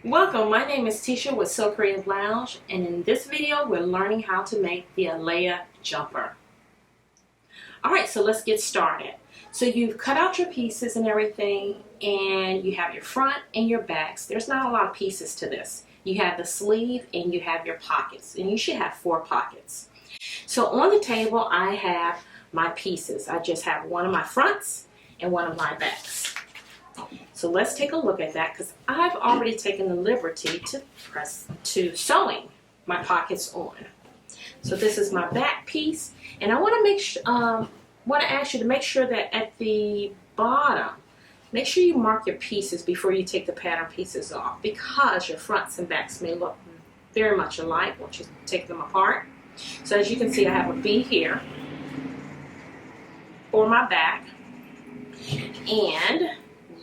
Welcome, my name is Tisha with So Creative Lounge, and in this video we're learning how to make the Alaya Jumper. Alright, so let's get started. So you've cut out your pieces and everything, and you have your front and your backs. There's not a lot of pieces to this. You have the sleeve and you have your pockets, and you should have 4 pockets. So on the table I have my pieces. I just have one of my fronts and one of my backs. So let's take a look at that, because I've already taken the liberty to sewing my pockets on. So this is my back piece, and I want to ask you to make sure that at the bottom, make sure you mark your pieces before you take the pattern pieces off, because your fronts and backs may look very much alike once you take them apart. So as you can see, I have a V here for my back, and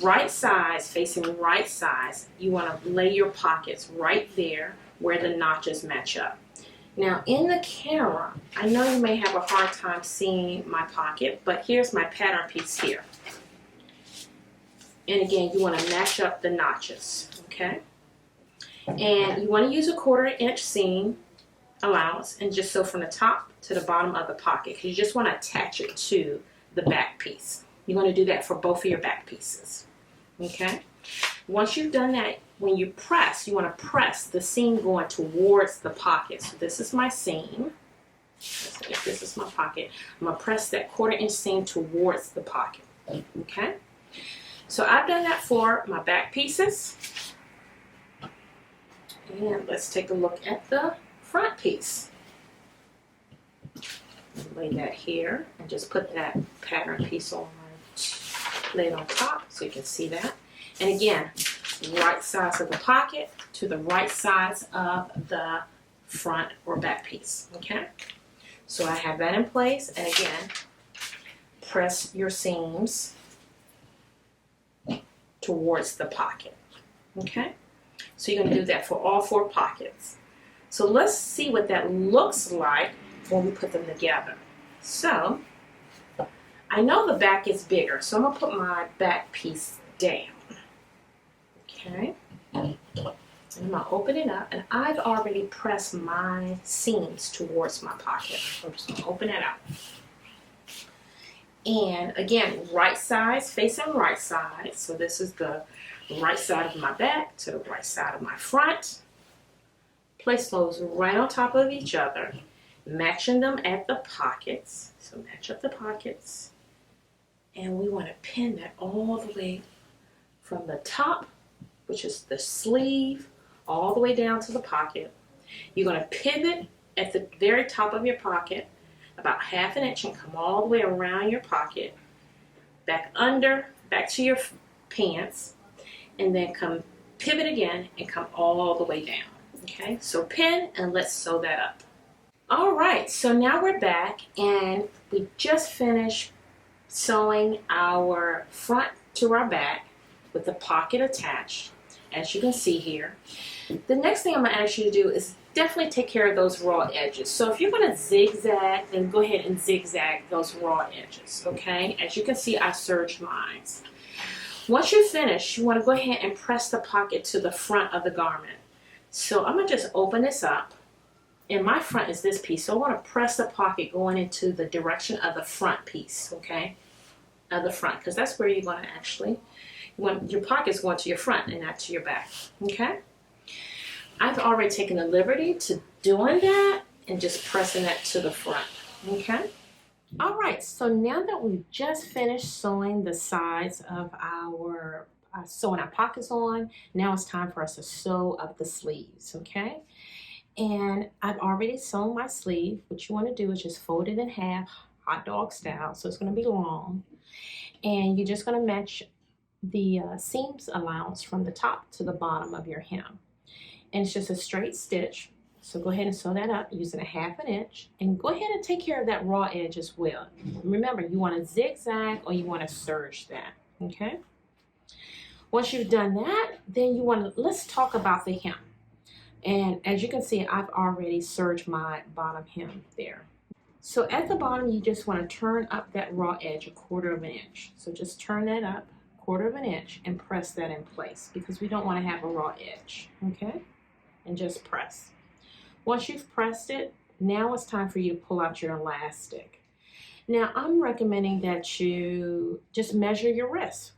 right sides, facing right sides, you want to lay your pockets right there where the notches match up. Now in the camera, I know you may have a hard time seeing my pocket, but here's my pattern piece here. And again, you want to match up the notches, okay? And you want to use a 1/4 inch seam allowance, and just sew from the top to the bottom of the pocket, because you just want to attach it to the back piece. You want to do that for both of your back pieces. Okay, once you've done that, when you press, you want to press the seam going towards the pocket. So this is my seam. This is my pocket. I'm going to press that 1/4 inch seam towards the pocket. Okay, so I've done that for my back pieces. And let's take a look at the front piece. Lay that here and just put that pattern piece on. Lay it on top so you can see that. And again, right sides of the pocket to the right sides of the front or back piece. Okay, so I have that in place, and again, press your seams towards the pocket. Okay, so you're going to do that for all 4 pockets. So let's see what that looks like when we put them together. So I know the back is bigger, so I'm going to put my back piece down. Okay. And I'm going to open it up, and I've already pressed my seams towards my pocket. I'm just going to open it up. And again, right sides facing right side. So this is the right side of my back to the right side of my front. Place those right on top of each other, matching them at the pockets. So match up the pockets. And we want to pin that all the way from the top, which is the sleeve, all the way down to the pocket. You're going to pivot at the very top of your pocket about 1/2 inch and come all the way around your pocket, back to your pants, and then come pivot again and come all the way down. Okay, so pin, and let's sew that up. All right, so now we're back, and we just finished sewing our front to our back with the pocket attached, as you can see here. The next thing I'm going to ask you to do is definitely take care of those raw edges. So if you're going to zigzag, then go ahead and zigzag those raw edges, okay? As you can see, I serged mine. Once you're finished, you want to go ahead and press the pocket to the front of the garment. So I'm going to just open this up. And my front is this piece, so I want to press the pocket going into the direction of the front piece, okay? Of the front, because that's where you're going to actually, your pocket's going to your front and not to your back, okay? I've already taken the liberty to doing that and just pressing that to the front, okay? All right, so now that we've just finished sewing the sides of our pockets on, now it's time for us to sew up the sleeves, okay? And I've already sewn my sleeve. What you want to do is just fold it in half, hot dog style, so it's going to be long. And you're just going to match the seams allowance from the top to the bottom of your hem. And it's just a straight stitch. So go ahead and sew that up using 1/2 inch. And go ahead and take care of that raw edge as well. Remember, you want to zigzag or you want to serge that, okay? Once you've done that, then let's talk about the hem. And as you can see, I've already serged my bottom hem there. So at the bottom, you just want to turn up that raw edge 1/4 inch. So just turn that up 1/4 of an inch and press that in place because we don't want to have a raw edge, okay? And just press. Once you've pressed it, now it's time for you to pull out your elastic. Now, I'm recommending that you just measure your wrist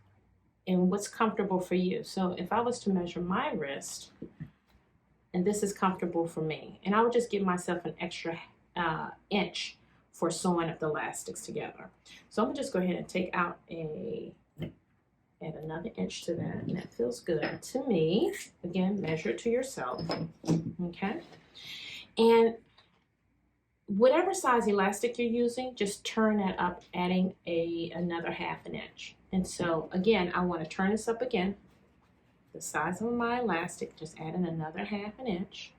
and what's comfortable for you. So if I was to measure my wrist, and this is comfortable for me, and I would just give myself an extra inch for sewing up the elastics together. So I'm gonna just go ahead and take out add another inch to that, and that feels good to me. Again, measure it to yourself, okay? And whatever size elastic you're using, just turn that up, adding another 1/2 inch. And so again, I want to turn this up again. The size of my elastic, just adding another 1/2 inch.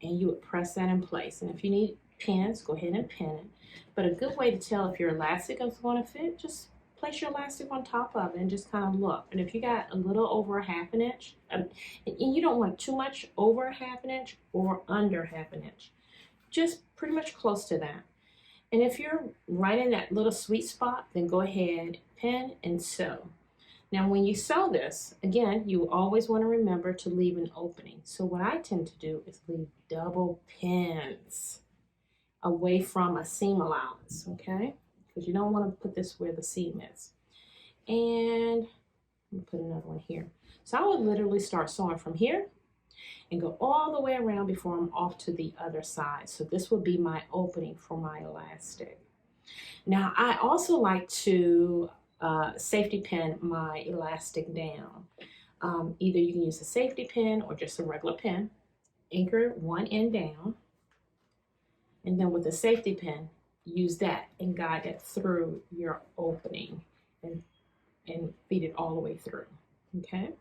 And you would press that in place. And if you need pins, go ahead and pin it. But a good way to tell if your elastic is going to fit, just place your elastic on top of it and just kind of look. And if you got a little over 1/2 inch, and you don't want too much over 1/2 inch or under 1/2 inch, just pretty much close to that. And if you're right in that little sweet spot, then go ahead, pin and sew. Now, when you sew this, again, you always want to remember to leave an opening. So what I tend to do is leave double pins away from a seam allowance, okay? Because you don't want to put this where the seam is. And I'm gonna put another one here. So I would literally start sewing from here and go all the way around before I'm off to the other side. So this will be my opening for my elastic. Now, I also like to safety pin my elastic down. Either you can use a safety pin or just a regular pin. Anchor one end down, and then with a safety pin, use that and guide it through your opening and feed it all the way through, okay?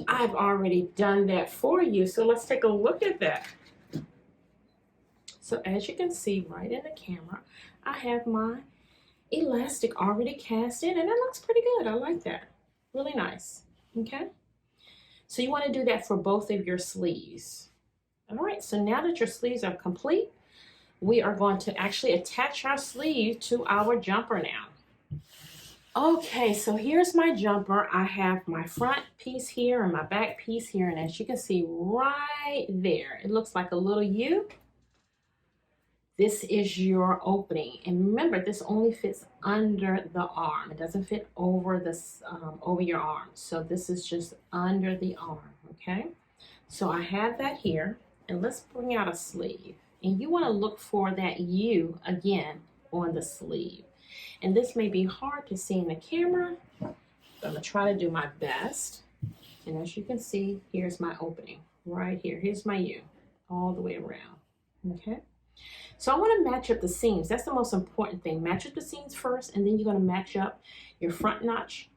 I've already done that for you, so let's take a look at that. So as you can see right in the camera, I have my elastic already cast in, and it looks pretty good. I like that. Really nice, okay? So you want to do that for both of your sleeves. All right, so now that your sleeves are complete, we are going to actually attach our sleeve to our jumper now. Okay, so here's my jumper. I have my front piece here and my back piece here, and as you can see right there, it looks like a little U. This is your opening, and remember, this only fits under the arm. It doesn't fit over this over your arm. So this is just under the arm, okay? So I have that here, and let's bring out a sleeve. And you want to look for that U again on the sleeve. And this may be hard to see in the camera, but I'm gonna try to do my best. And as you can see, here's my opening right here. Here's my U all the way around, okay? So I want to match up the seams. That's the most important thing. Match up the seams first, and then you're going to match up your front notch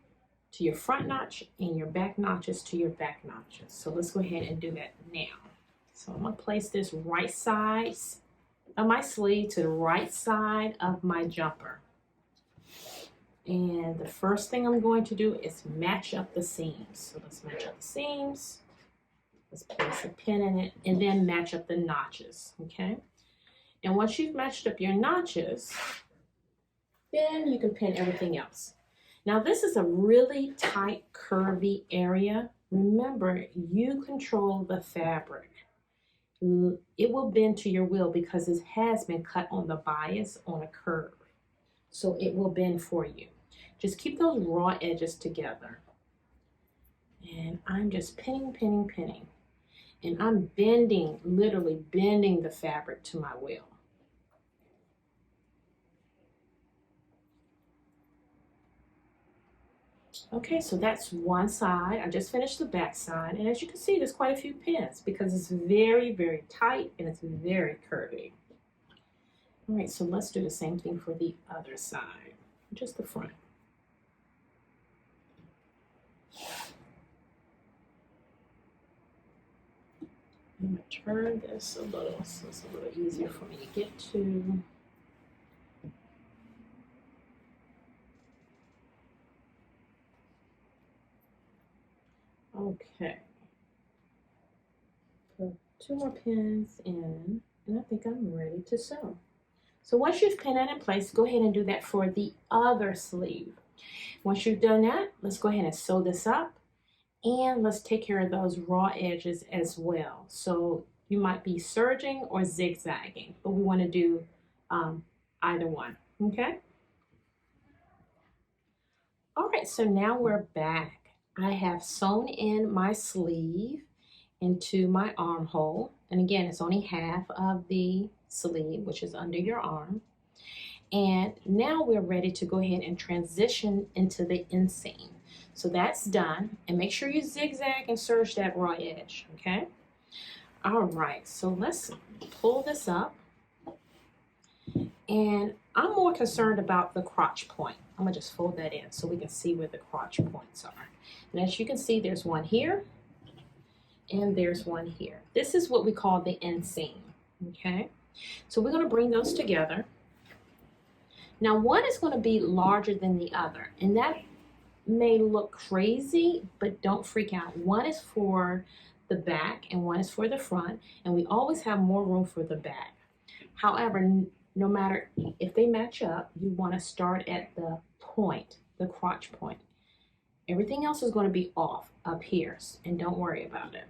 to your front notch and your back notches to your back notches. So let's go ahead and do that now. So I'm going to place this right side of my sleeve to the right side of my jumper. And the first thing I'm going to do is match up the seams. So let's match up the seams. Let's place a pin in it, and then match up the notches, okay? And once you've matched up your notches, then you can pin everything else. Now this is a really tight, curvy area. Remember, you control the fabric. It will bend to your will because it has been cut on the bias on a curve. So it will bend for you. Just keep those raw edges together. And I'm just pinning, pinning, pinning. And I'm bending, literally bending the fabric to my will. Okay, so that's one side. I just finished the back side, and as you can see, there's quite a few pins because it's very, very tight and it's very curvy. All right, so let's do the same thing for the other side, just the front. I'm gonna turn this a little so it's a little easier for me to get to. Okay, put 2 more pins in, and I think I'm ready to sew. So once you've pinned that in place, go ahead and do that for the other sleeve. Once you've done that, let's go ahead and sew this up, and let's take care of those raw edges as well. So you might be serging or zigzagging, but we want to do either one, okay? All right, so now we're back. I have sewn in my sleeve into my armhole, and again, it's only half of the sleeve, which is under your arm. And now we're ready to go ahead and transition into the inseam. So that's done, and make sure you zigzag and serge that raw edge, okay? All right, so let's pull this up. And I'm more concerned about the crotch point. I'm gonna just fold that in so we can see where the crotch points are. And as you can see, there's one here, and there's one here. This is what we call the inseam, okay? So we're gonna bring those together. Now one is going to be larger than the other, and that may look crazy, but don't freak out. One is for the back and one is for the front, and we always have more room for the back. However, no matter if they match up, you want to start at the point, the crotch point. Everything else is going to be off up here, and don't worry about it.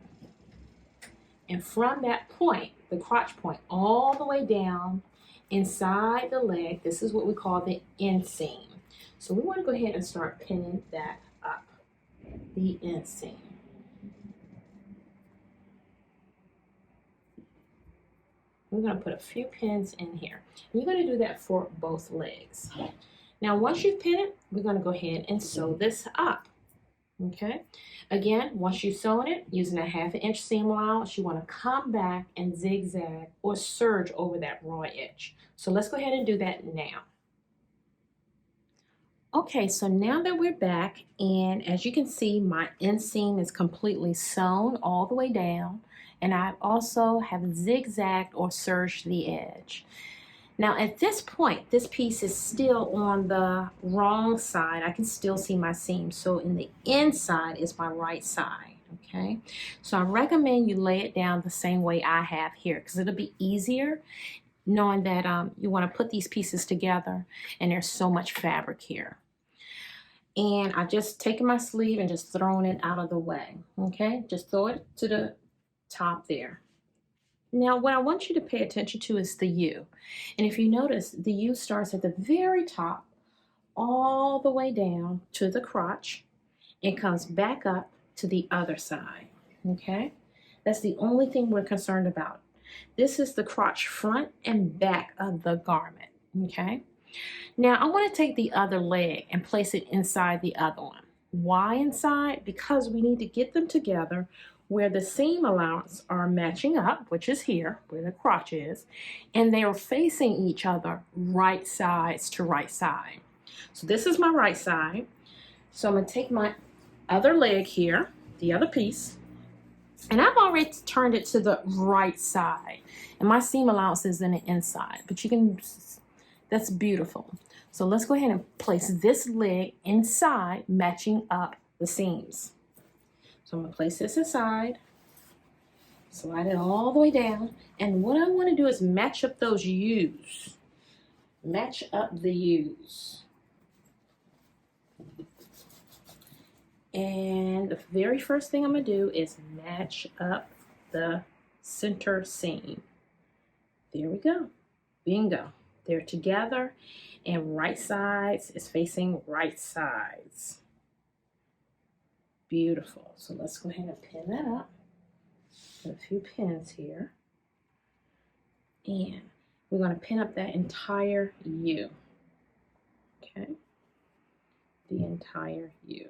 And from that point, the crotch point, all the way down inside the leg, this is what we call the inseam. So we want to go ahead and start pinning that up, the inseam. We're going to put a few pins in here. And you're going to do that for both legs. Now, once you've pinned it, we're going to go ahead and sew this up. Okay, again, once you've sewn it, using a 1/2 inch seam allowance, you want to come back and zigzag or serge over that raw edge. So let's go ahead and do that now. Okay, so now that we're back, and as you can see, my inseam is completely sewn all the way down, and I also have zigzagged or serged the edge. Now at this point, this piece is still on the wrong side. I can still see my seam. So in the inside is my right side, okay? So I recommend you lay it down the same way I have here, because it'll be easier knowing that you want to put these pieces together, and there's so much fabric here. And I've just taken my sleeve and just thrown it out of the way, okay? Just throw it to the top there. Now, what I want you to pay attention to is the U. And if you notice, the U starts at the very top, all the way down to the crotch, and comes back up to the other side, okay? That's the only thing we're concerned about. This is the crotch front and back of the garment, okay? Now, I want to take the other leg and place it inside the other one. Why inside? Because we need to get them together where the seam allowance are matching up, which is here, where the crotch is, and they are facing each other right sides to right side. So this is my right side. So I'm going to take my other leg here, the other piece, and I've already turned it to the right side. And my seam allowance is in the inside, but you can, that's beautiful. So let's go ahead and place this leg inside, matching up the seams. So I'm going to place this inside, slide it all the way down, and what I want to do is match up those U's. Match up the U's. And the very first thing I'm going to do is match up the center seam. There we go. Bingo. They're together, and right sides is facing right sides. Beautiful. So let's go ahead and pin that up. Put a few pins here. And we're going to pin up that entire U. Okay? The entire U.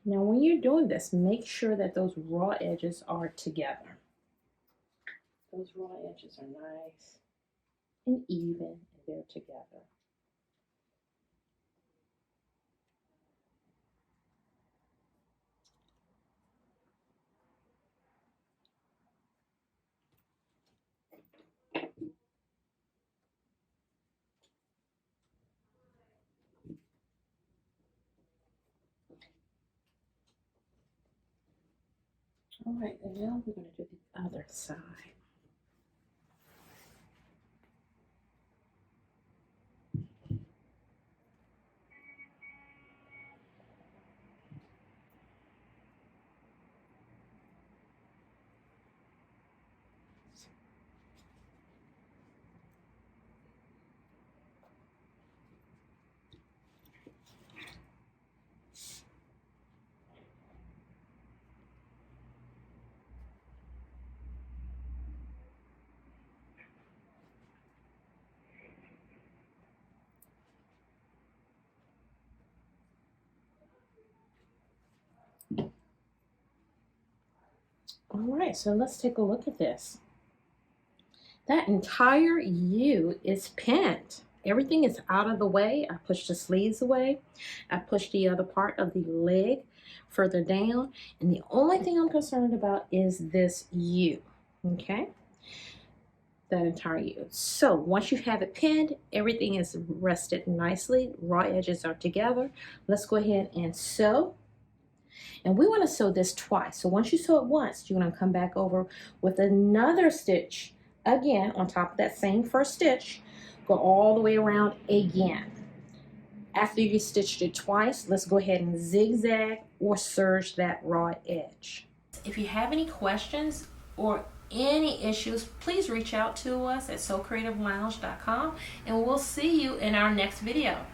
Now when you're doing this, make sure that those raw edges are together. Those raw edges are nice and even, and they're together. All right, and now we're going to do the other side. All right, so let's take a look at this. That entire U is pinned. Everything is out of the way. I pushed the sleeves away. I pushed the other part of the leg further down. And the only thing I'm concerned about is this U, okay? That entire U. So once you have it pinned, everything is rested nicely. Raw edges are together. Let's go ahead and sew. And we want to sew this twice. So once you sew it once, you're going to come back over with another stitch again on top of that same first stitch. Go all the way around again. After you stitched it twice, let's go ahead and zigzag or serge that raw edge. If you have any questions or any issues, please reach out to us at SewCreativeLounge.com, and we'll see you in our next video.